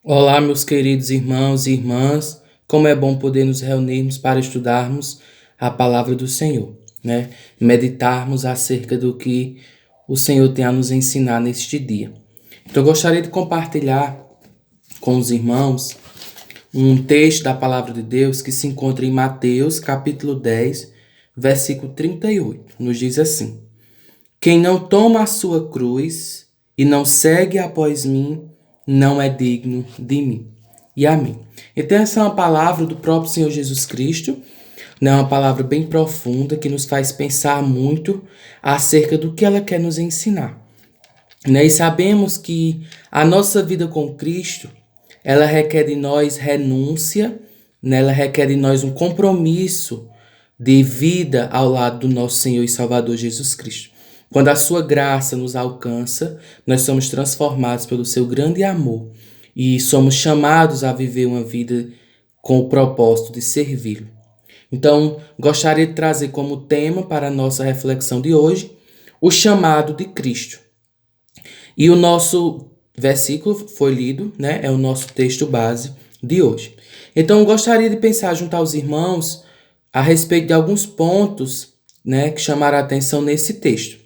Olá, meus queridos irmãos e irmãs, como é bom poder nos reunirmos para estudarmos a palavra do Senhor, né? Meditarmos acerca do que o Senhor tem a nos ensinar neste dia. Então, eu gostaria de compartilhar com os irmãos um texto da palavra de Deus que se encontra em Mateus, capítulo 10, versículo 38. Nos diz assim: Quem não toma a sua cruz e não segue após mim, não é digno de mim. E amém. Então, essa é uma palavra do próprio Senhor Jesus Cristo, né? Uma palavra bem profunda que nos faz pensar muito acerca do que ela quer nos ensinar, né? E sabemos que a nossa vida com Cristo, ela requer de nós renúncia, né? Ela requer de nós um compromisso de vida ao lado do nosso Senhor e Salvador Jesus Cristo. Quando a sua graça nos alcança, nós somos transformados pelo seu grande amor e somos chamados a viver uma vida com o propósito de servi-lo. Então, gostaria de trazer como tema para a nossa reflexão de hoje o chamado de Cristo. E o nosso versículo foi lido, né? É o nosso texto base de hoje. Então, eu gostaria de pensar junto aos irmãos a respeito de alguns pontos, né, que chamaram a atenção nesse texto.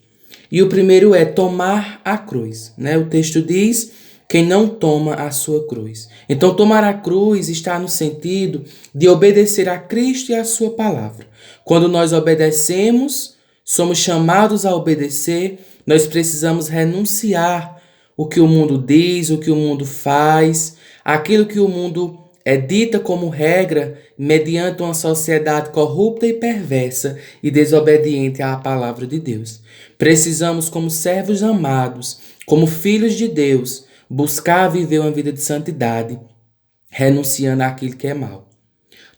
E o primeiro é tomar a cruz, né? O texto diz: quem não toma a sua cruz. Então, tomar a cruz está no sentido de obedecer a Cristo e a sua palavra. Quando nós obedecemos, somos chamados a obedecer, nós precisamos renunciar o que o mundo diz, o que o mundo faz, aquilo que o mundo dita como regra mediante uma sociedade corrupta e perversa e desobediente à palavra de Deus. Precisamos, como servos amados, como filhos de Deus, buscar viver uma vida de santidade, renunciando àquilo que é mal.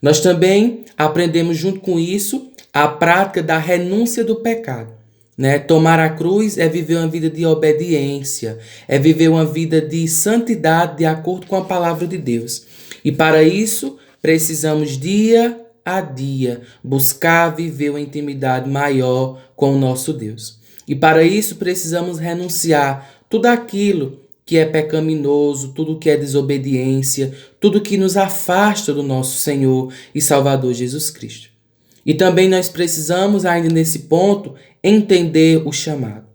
Nós também aprendemos junto com isso a prática da renúncia do pecado, né? Tomar a cruz é viver uma vida de obediência, é viver uma vida de santidade de acordo com a palavra de Deus. E para isso, precisamos dia a dia buscar viver uma intimidade maior com o nosso Deus. E para isso, precisamos renunciar tudo aquilo que é pecaminoso, tudo que é desobediência, tudo que nos afasta do nosso Senhor e Salvador Jesus Cristo. E também nós precisamos, ainda nesse ponto, entender o chamado.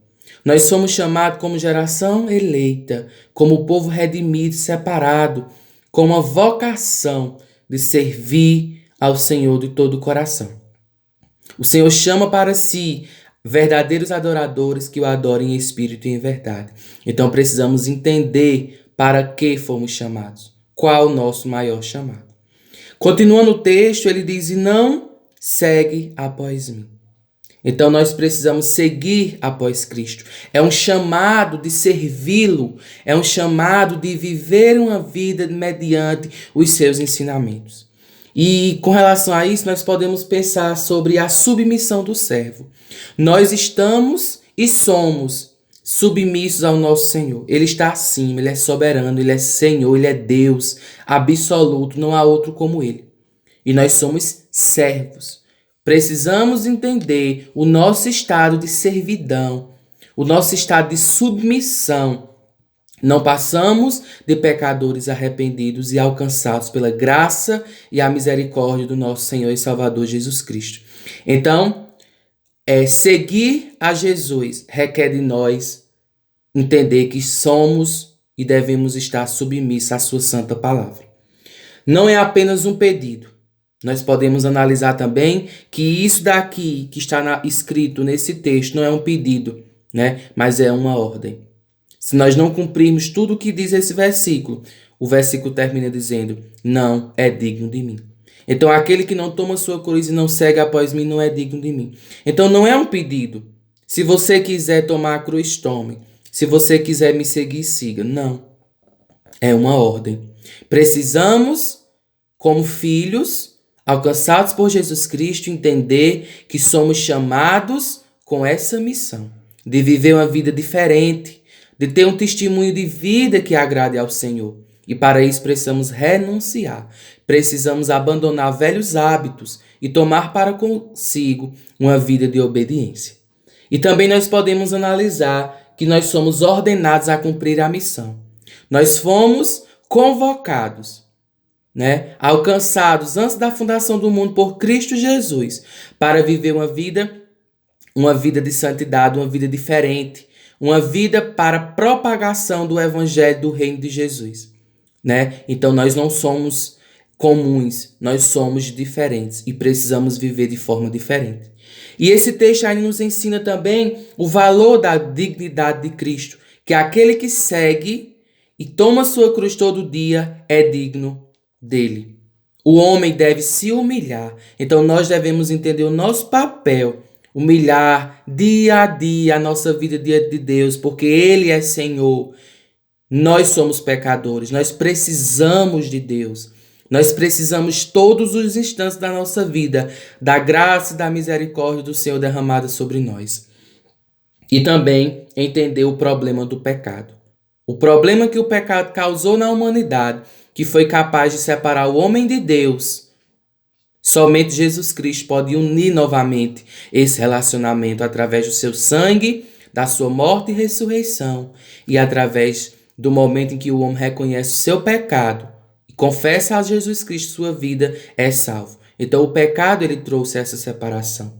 Nós somos chamados como geração eleita, como povo redimido, separado, com uma vocação de servir ao Senhor de todo o coração. O Senhor chama para si verdadeiros adoradores que o adorem em espírito e em verdade. Então precisamos entender para que fomos chamados, qual o nosso maior chamado. Continuando o texto, ele diz: e não segue após mim. Então nós precisamos seguir após Cristo. É um chamado de servi-lo, é um chamado de viver uma vida mediante os seus ensinamentos. E com relação a isso, nós podemos pensar sobre a submissão do servo. Nós estamos e somos submissos ao nosso Senhor. Ele está acima, ele é soberano, ele é Senhor, ele é Deus absoluto, não há outro como ele. E nós somos servos. Precisamos entender o nosso estado de servidão, o nosso estado de submissão. Não passamos de pecadores arrependidos e alcançados pela graça e a misericórdia do nosso Senhor e Salvador Jesus Cristo. Então, seguir a Jesus requer de nós entender que somos e devemos estar submissos à sua santa palavra. Não é apenas um pedido. Nós podemos analisar também que isso daqui que está escrito nesse texto não é um pedido, né? Mas é uma ordem. Se nós não cumprirmos tudo o que diz esse versículo, o versículo termina dizendo: não é digno de mim. Então aquele que não toma sua cruz e não segue após mim não é digno de mim. Então não é um pedido. Se você quiser tomar a cruz, tome. Se você quiser me seguir, siga. Não. É uma ordem. Precisamos, como filhos alcançados por Jesus Cristo, entender que somos chamados com essa missão de viver uma vida diferente, de ter um testemunho de vida que agrade ao Senhor. E para isso precisamos renunciar, precisamos abandonar velhos hábitos e tomar para consigo uma vida de obediência. E também nós podemos analisar que nós somos ordenados a cumprir a missão. Nós fomos convocados, né, alcançados antes da fundação do mundo por Cristo Jesus, para viver uma vida de santidade, uma vida diferente, uma vida para propagação do evangelho do reino de Jesus, né? Então nós não somos comuns, nós somos diferentes e precisamos viver de forma diferente. E esse texto aí nos ensina também o valor da dignidade de Cristo, que aquele que segue e toma sua cruz todo dia é digno dele. O homem deve se humilhar. Então nós devemos entender o nosso papel, humilhar dia a dia a nossa vida diante de Deus, porque Ele é Senhor. Nós somos pecadores, nós precisamos de Deus. Nós precisamos todos os instantes da nossa vida da graça e da misericórdia do Senhor derramada sobre nós. E também entender o problema do pecado. O problema que o pecado causou na humanidade, que foi capaz de separar o homem de Deus. Somente Jesus Cristo pode unir novamente esse relacionamento através do seu sangue, da sua morte e ressurreição, e através do momento em que o homem reconhece o seu pecado e confessa a Jesus Cristo sua vida, é salvo. Então o pecado ele trouxe essa separação,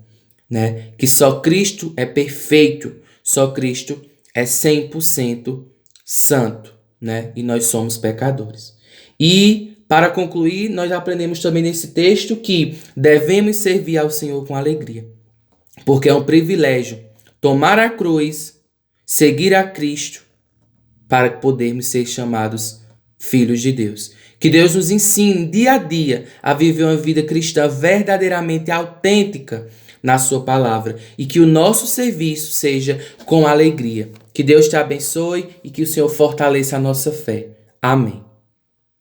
né? Que só Cristo é perfeito, só Cristo é 100% santo, né? E nós somos pecadores. E para concluir, nós aprendemos também nesse texto que devemos servir ao Senhor com alegria, porque é um privilégio tomar a cruz, seguir a Cristo, para podermos ser chamados filhos de Deus. Que Deus nos ensine dia a dia a viver uma vida cristã verdadeiramente autêntica na sua palavra e que o nosso serviço seja com alegria. Que Deus te abençoe e que o Senhor fortaleça a nossa fé. Amém.